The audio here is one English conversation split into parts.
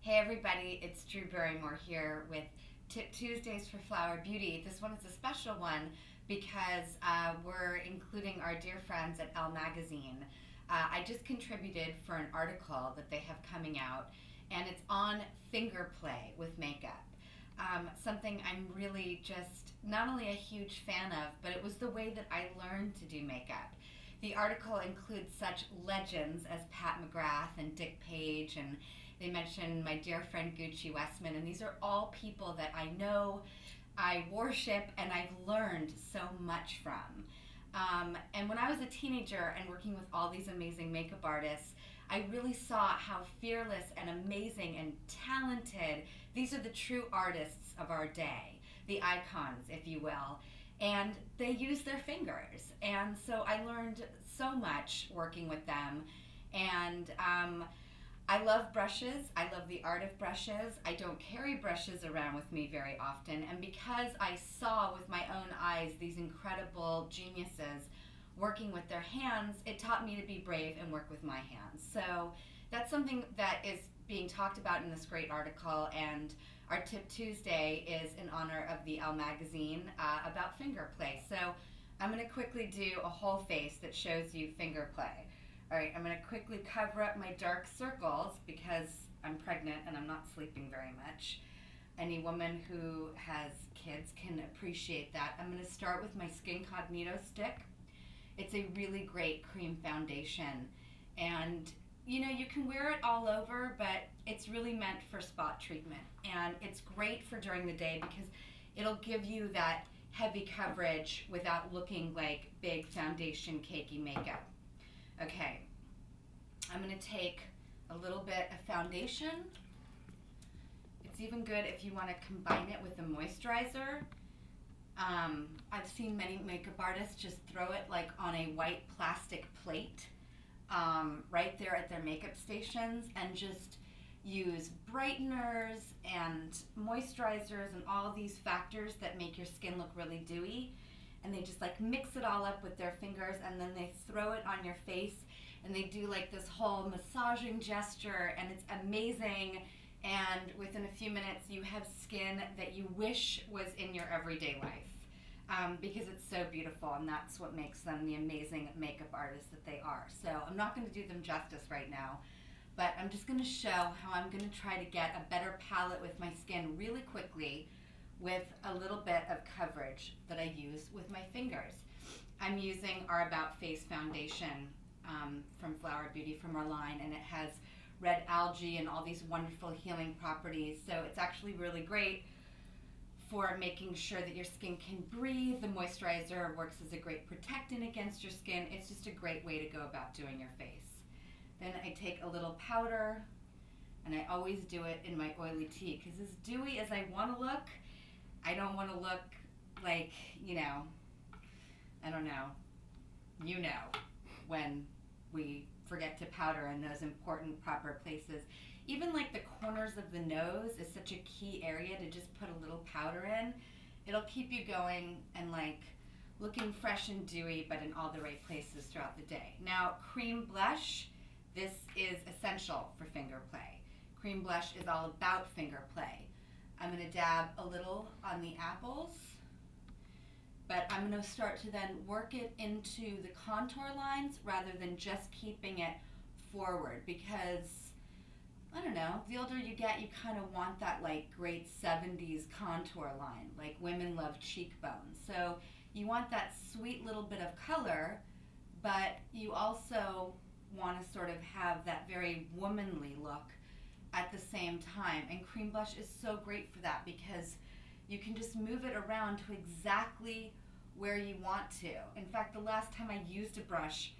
Hey everybody, it's Drew Barrymore here with Tip Tuesdays for Flower Beauty. This one is a special one because we're including our dear friends at Elle Magazine. I just contributed for an article that they have coming out, and it's on finger play with makeup. Something I'm really just not only a huge fan of, but it was the way that I learned to do makeup. The article includes such legends as Pat McGrath and Dick Page, and they mention my dear friend Gucci Westman, and these are all people that I know, I worship, and I've learned so much from. And when I was a teenager and working with all these amazing makeup artists, I really saw how fearless and amazing and talented these are the true artists of our day, the icons, if you will. And they use their fingers. And so I learned so much working with them. And I love brushes. I love the art of brushes. I don't carry brushes around with me very often. And because I saw with my own eyes these incredible geniuses working with their hands, it taught me to be brave and work with my hands. So that's something that is being talked about in this great article. And our Tip Tuesday is in honor of the Elle Magazine about finger play. So I'm going to quickly do a whole face that shows you finger play. All right, I'm going to quickly cover up my dark circles because I'm pregnant and I'm not sleeping very much. Any woman who has kids can appreciate that. I'm going to start with my Skincognito stick. It's a really great cream foundation, and you can wear it all over, but it's really meant for spot treatment, and it's great for during the day because it'll give you that heavy coverage without looking like big foundation cakey makeup. Okay, I'm going to take a little bit of foundation. It's even good if you want to combine it with a moisturizer. I've seen many makeup artists just throw it like on a white plastic plate right there at their makeup stations and just use brighteners and moisturizers and all of these factors that make your skin look really dewy, and they just like mix it all up with their fingers and then they throw it on your face and they do like this whole massaging gesture, and it's amazing. And within a few minutes you have skin that you wish was in your everyday life, because it's so beautiful, and that's what makes them the amazing makeup artists that they are. So I'm not going to do them justice right now, but I'm just going to show how I'm going to try to get a better palette with my skin really quickly with a little bit of coverage that I use with my fingers. I'm using our About Face foundation from Flower Beauty from our line, and it has red algae and all these wonderful healing properties. So it's actually really great for making sure that your skin can breathe. The moisturizer works as a great protectant against your skin. It's just a great way to go about doing your face. Then I take a little powder, and I always do it in my oily tea because as dewy as I want to look, I don't want to look like, I don't know, when we forget to powder in those important proper places. Even like the corners of the nose is such a key area to just put a little powder in. It'll keep you going and like looking fresh and dewy, but in all the right places throughout the day. Now, cream blush, this is essential for finger play. Cream blush is all about finger play. I'm going to dab a little on the apples, but I'm going to start to then work it into the contour lines rather than just keeping it forward, because I don't know, the older you get, you kind of want that like great 70s contour line, like women love cheekbones. So you want that sweet little bit of color, but you also want to sort of have that very womanly look at the same time. And cream blush is so great for that because you can just move it around to exactly where you want to. In fact, the last time I used a brush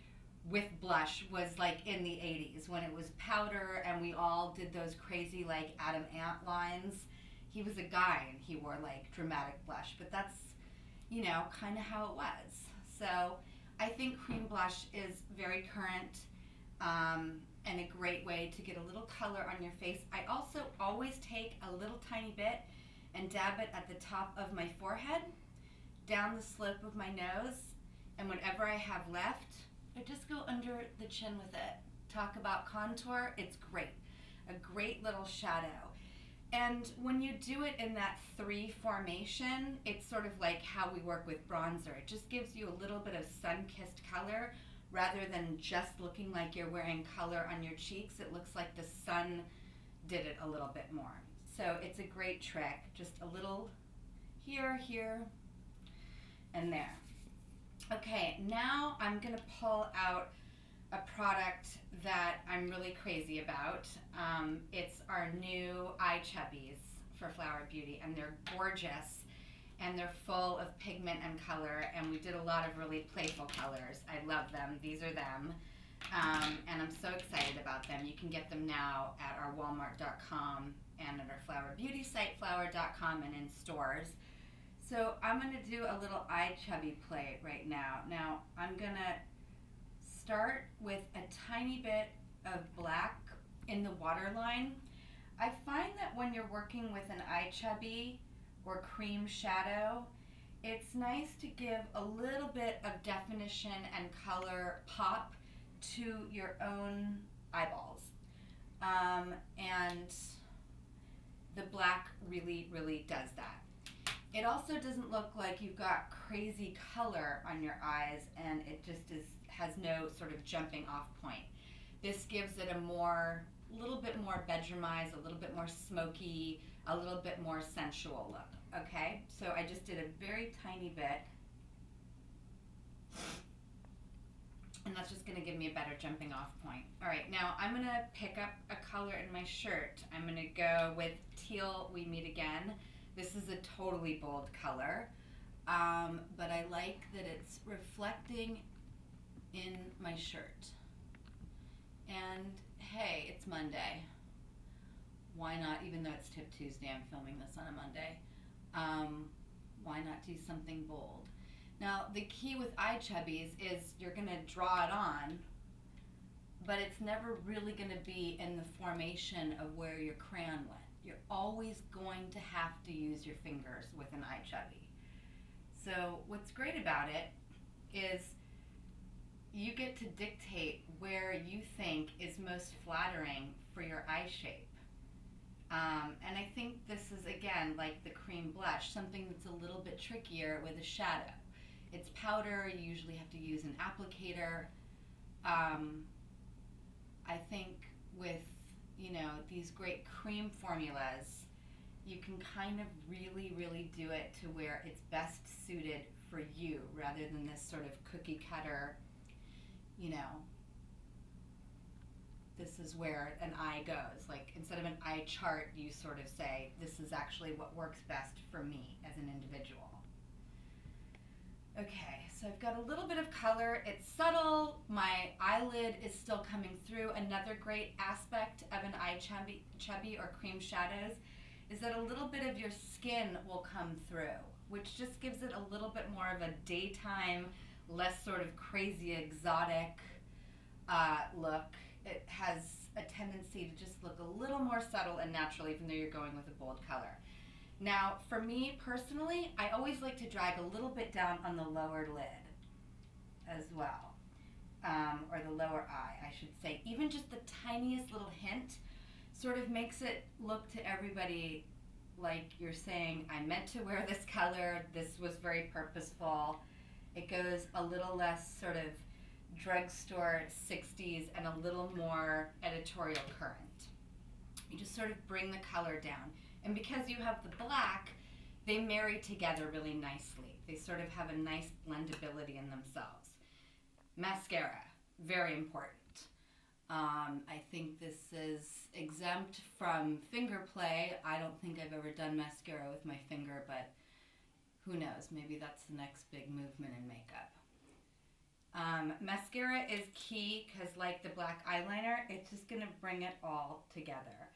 with blush was like in the 80s when it was powder and we all did those crazy like Adam Ant lines. He was a guy and he wore like dramatic blush, but that's, kind of how it was. So I think cream blush is very current and a great way to get a little color on your face. I also always take a little tiny bit and dab it at the top of my forehead, down the slope of my nose, and whatever I have left, I just go under the chin with it. Talk about contour, it's great. a great little shadow. And when you do it in that 3 formation, it's sort of like how we work with bronzer. It just gives you a little bit of sun-kissed color rather than just looking like you're wearing color on your cheeks. It looks like the sun did it a little bit more. So it's a great trick. Just a little here, here, and there. Okay, now I'm going to pull out a product that I'm really crazy about. It's our new eye chubbies for Flower Beauty, and they're gorgeous, and they're full of pigment and color, and we did a lot of really playful colors. I love them. These are them, and I'm so excited about them. You can get them now at our walmart.com and at our Flower Beauty site, flower.com, and in stores. So I'm going to do a little eye chubby play right now. Now I'm going to start with a tiny bit of black in the waterline. I find that when you're working with an eye chubby or cream shadow, it's nice to give a little bit of definition and color pop to your own eyeballs. And the black really, really does that. It also doesn't look like you've got crazy color on your eyes, and it just has no sort of jumping off point. This gives it a little bit more bedroomized, a little bit more smoky, a little bit more sensual look, okay? So I just did a very tiny bit, and that's just gonna give me a better jumping off point. All right, now I'm gonna pick up a color in my shirt. I'm gonna go with Teal We Meet Again. This is a totally bold color, but I like that it's reflecting in my shirt. And hey, it's Monday. Why not, even though it's Tip Tuesday, I'm filming this on a Monday, why not do something bold? Now, the key with eye chubbies is you're gonna draw it on, but it's never really gonna be in the formation of where your crayon went. You're always going to have to use your fingers with an eye chubby. So what's great about it is you get to dictate where you think is most flattering for your eye shape. And I think this is, again, like the cream blush, something that's a little bit trickier with a shadow. It's powder, you usually have to use an applicator. I think with these great cream formulas, you can kind of really, really do it to where it's best suited for you rather than this sort of cookie cutter, this is where an eye goes. Like, instead of an eye chart, you sort of say, this is actually what works best for me as an individual. Okay, so I've got a little bit of color. It's subtle. My eyelid is still coming through. Another great aspect of an eye chubby or cream shadows is that a little bit of your skin will come through, which just gives it a little bit more of a daytime, less sort of crazy exotic look. It has a tendency to just look a little more subtle and natural, even though you're going with a bold color. Now, for me personally, I always like to drag a little bit down on the lower lid as well, or the lower eye, I should say. Even just the tiniest little hint sort of makes it look to everybody like you're saying, I meant to wear this color, this was very purposeful. It goes a little less sort of drugstore 60s and a little more editorial current. You just sort of bring the color down. And because you have the black, they marry together really nicely. They sort of have a nice blendability in themselves. Mascara, very important. I think this is exempt from finger play. I don't think I've ever done mascara with my finger, but who knows? Maybe that's the next big movement in makeup. Mascara is key because, like the black eyeliner, it's just going to bring it all together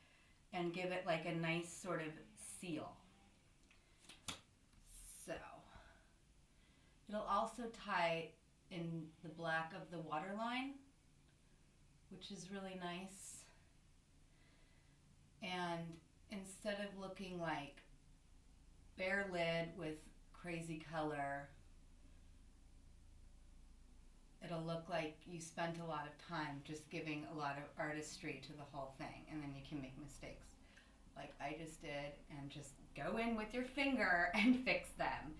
and give it like a nice sort of seal. So it'll also tie in the black of the waterline, which is really nice. And instead of looking like bare lid with crazy color, it'll look like you spent a lot of time just giving a lot of artistry to the whole thing, and then you can make mistakes like I just did and just go in with your finger and fix them.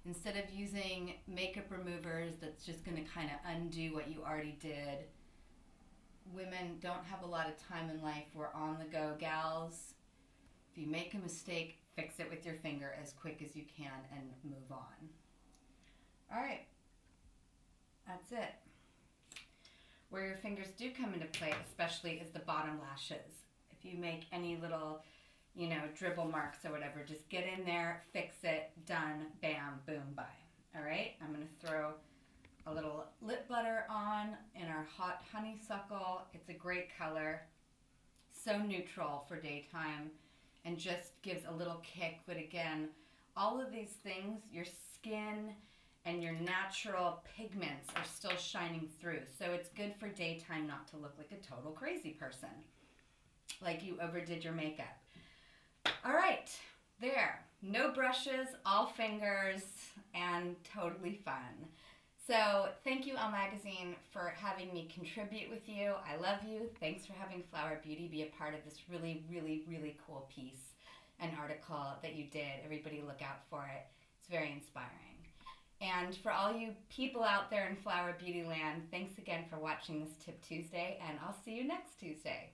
Instead of using makeup removers that's just going to kind of undo what you already did. Women don't have a lot of time in life. We're on the go gals. If you make a mistake, fix it with your finger as quick as you can and move on. All right, that's it. Where your fingers do come into play, especially, is the bottom lashes. If you make any little, dribble marks or whatever, just get in there, fix it, done, bam, boom, bye. All right, I'm gonna throw a little lip butter on in our hot honeysuckle. It's a great color, so neutral for daytime, and just gives a little kick. But again, all of these things, your skin and your natural pigments are still shining through. So it's good for daytime, not to look like a total crazy person, like you overdid your makeup. All right, there. No brushes, all fingers, and totally fun. So thank you, Elle Magazine, for having me contribute with you. I love you. Thanks for having Flower Beauty be a part of this really, really, really cool piece and article that you did. Everybody look out for it. It's very inspiring. And for all you people out there in Flower Beauty land, thanks again for watching this Tip Tuesday, and I'll see you next Tuesday.